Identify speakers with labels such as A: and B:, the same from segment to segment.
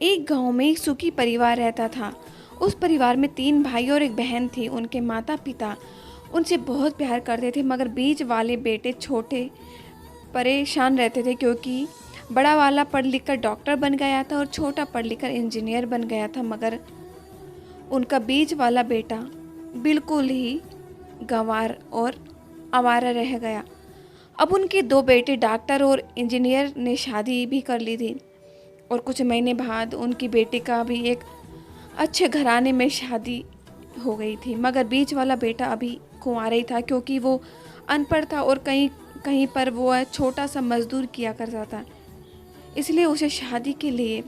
A: एक गांव में एक सुखी परिवार रहता था। उस परिवार में 3 भाई और एक बहन थी। उनके माता पिता उनसे बहुत प्यार करते थे, मगर बीच वाले बेटे छोटे परेशान रहते थे क्योंकि बड़ा वाला पढ़ लिख कर डॉक्टर बन गया था और छोटा पढ़ लिख कर इंजीनियर बन गया था। मगर उनका बीच वाला बेटा बिल्कुल ही गंवार और आवारा रह गया। अब उनके 2 बेटे डॉक्टर और इंजीनियर ने शादी भी कर ली थी और कुछ महीने बाद उनकी बेटी का भी एक अच्छे घराने में शादी हो गई थी। मगर बीच वाला बेटा अभी कुंवारा ही था क्योंकि वो अनपढ़ था और कहीं कहीं पर वो छोटा सा मजदूर किया करता था। इसलिए उसे शादी के लिए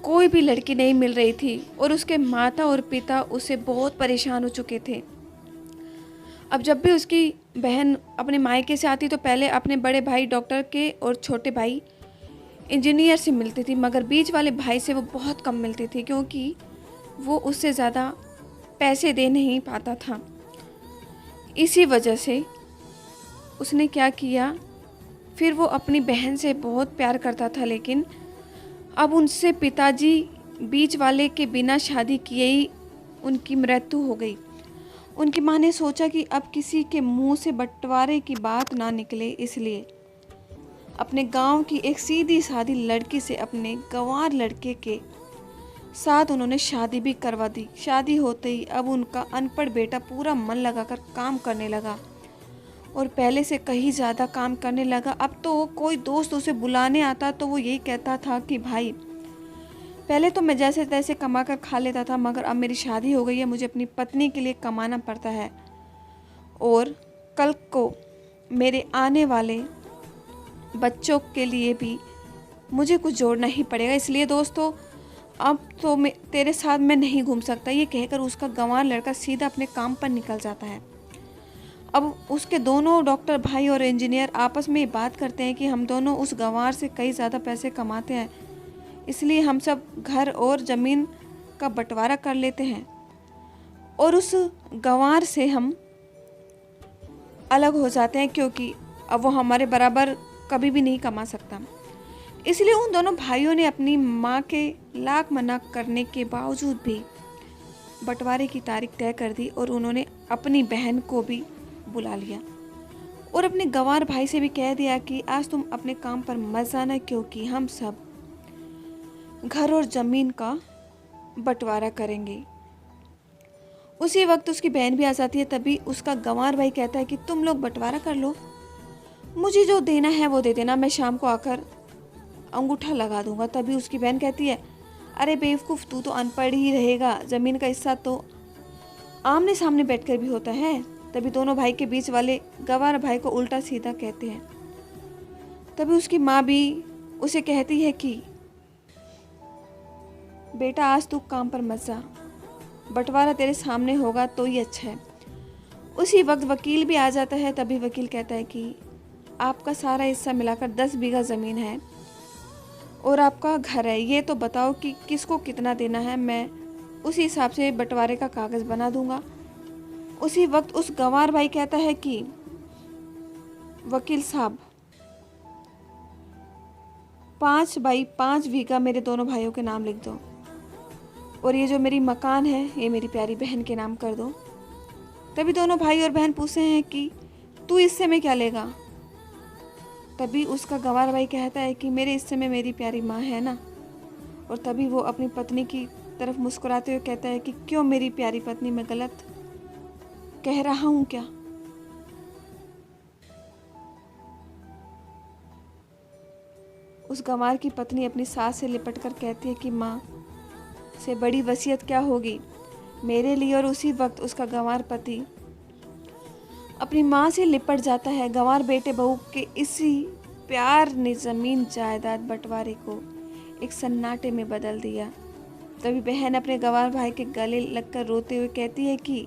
A: कोई भी लड़की नहीं मिल रही थी और उसके माता और पिता उससे बहुत परेशान हो चुके थे। अब जब भी उसकी बहन अपने मायके से आती तो पहले अपने बड़े भाई डॉक्टर के और छोटे भाई इंजीनियर से मिलती थी, मगर बीच वाले भाई से वो बहुत कम मिलती थी क्योंकि वो उससे ज़्यादा पैसे दे नहीं पाता था। इसी वजह से उसने क्या किया, फिर वो अपनी बहन से बहुत प्यार करता था, लेकिन अब उनसे पिताजी बीच वाले के बिना शादी किए ही उनकी मृत्यु हो गई। उनकी माँ ने सोचा कि अब किसी के मुंह से बंटवारे की बात ना निकले, इसलिए अपने गांव की एक सीधी सादी लड़की से अपने गंवार लड़के के साथ उन्होंने शादी भी करवा दी। शादी होते ही अब उनका अनपढ़ बेटा पूरा मन लगाकर काम करने लगा और पहले से कहीं ज़्यादा काम करने लगा। अब तो कोई दोस्त उसे बुलाने आता तो वो यही कहता था कि भाई, पहले तो मैं जैसे तैसे कमा कर खा लेता था, मगर अब मेरी शादी हो गई है, मुझे अपनी पत्नी के लिए कमाना पड़ता है और कल को मेरे आने वाले बच्चों के लिए भी मुझे कुछ जोड़ना ही पड़ेगा। इसलिए दोस्तों, अब तो तेरे साथ मैं नहीं घूम सकता। ये कहकर उसका गंवार लड़का सीधा अपने काम पर निकल जाता है। अब उसके दोनों डॉक्टर भाई और इंजीनियर आपस में ये बात करते हैं कि हम दोनों उस गंवार से कई ज़्यादा पैसे कमाते हैं, इसलिए हम सब घर और ज़मीन का बंटवारा कर लेते हैं और उस गंवार से हम अलग हो जाते हैं क्योंकि अब वो हमारे बराबर कभी भी नहीं कमा सकता। इसलिए उन दोनों भाइयों ने अपनी माँ के लाख मना करने के बावजूद भी बंटवारे की तारीख तय कर दी और उन्होंने अपनी बहन को भी बुला लिया और अपने गंवार भाई से भी कह दिया कि आज तुम अपने काम पर मत जाना क्योंकि हम सब घर और ज़मीन का बंटवारा करेंगे। उसी वक्त उसकी बहन भी आ जाती है। तभी उसका गंवार भाई कहता है कि तुम लोग बंटवारा कर लो, मुझे जो देना है वो दे देना, मैं शाम को आकर अंगूठा लगा दूंगा। तभी उसकी बहन कहती है, अरे बेवकूफ़, तू तो अनपढ़ ही रहेगा, ज़मीन का हिस्सा तो आमने सामने बैठकर भी होता है। तभी दोनों भाई के बीच वाले गंवार भाई को उल्टा सीधा कहते हैं। तभी उसकी माँ भी उसे कहती है कि बेटा, आज तू काम पर मत जा, बंटवारा तेरे सामने होगा तो ही अच्छा है। उसी वक्त वकील भी आ जाता है। तभी वकील कहता है कि आपका सारा हिस्सा मिलाकर 10 बीघा ज़मीन है और आपका घर है, ये तो बताओ कि किसको कितना देना है, मैं उसी हिसाब से बंटवारे का कागज़ बना दूंगा। उसी वक्त उस गंवार भाई कहता है कि वकील साहब, 5 बाई 5 बीघा मेरे दोनों भाइयों के नाम लिख दो और ये जो मेरी मकान है ये मेरी प्यारी बहन के नाम कर दो। तभी दोनों भाई और बहन पूछते हैं कि तू इससे में क्या लेगा। तभी उसका गंवार भाई कहता है कि मेरे हिस्से में मेरी प्यारी माँ है ना। और तभी वो अपनी पत्नी की तरफ मुस्कुराते हुए कहता है कि क्यों मेरी प्यारी पत्नी, मैं गलत कह रहा हूँ क्या। उस गंवार की पत्नी अपनी सास से लिपट कर कहती है कि माँ से बड़ी वसीयत क्या होगी मेरे लिए। और उसी वक्त उसका गंवार पति अपनी माँ से लिपट जाता है। गंवार बेटे बहू के इसी प्यार ने ज़मीन जायदाद बंटवारे को एक सन्नाटे में बदल दिया। तभी बहन अपने गंवार भाई के गले लगकर रोते हुए कहती है कि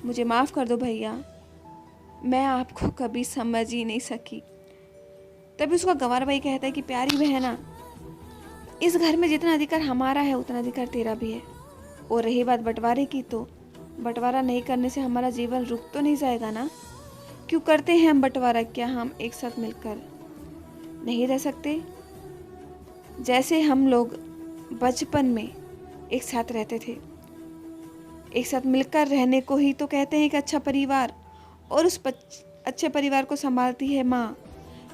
A: मुझे माफ़ कर दो भैया, मैं आपको कभी समझ ही नहीं सकी। तभी उसका गंवार भाई कहता है कि प्यारी बहना, इस घर में जितना अधिकार हमारा है उतना अधिकार तेरा भी है। और रही बात बंटवारे की, तो बंटवारा नहीं करने से हमारा जीवन रुक तो नहीं जाएगा ना। क्यों करते हैं हम बंटवारा? क्या हम एक साथ मिलकर नहीं रह सकते? जैसे हम लोग बचपन में एक साथ रहते थे, एक साथ मिलकर रहने को ही तो कहते हैं एक अच्छा परिवार। और उस अच्छे परिवार को संभालती है माँ।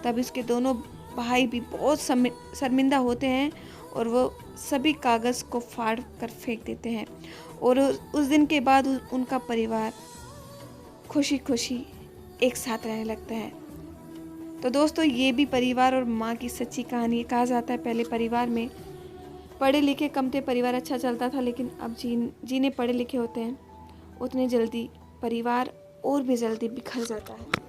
A: तब इसके दोनों भाई भी बहुत शर्मिंदा होते हैं और वो सभी कागज़ को फाड़ कर फेंक देते हैं। और उस दिन के बाद उनका परिवार खुशी खुशी एक साथ रहने लगता है। तो दोस्तों, ये भी परिवार और माँ की सच्ची कहानी है। कहा जाता है पहले परिवार में पढ़े लिखे कम थे, परिवार अच्छा चलता था, लेकिन अब जिन्हें पढ़े लिखे होते हैं उतने जल्दी परिवार और भी जल्दी बिखर जाता है।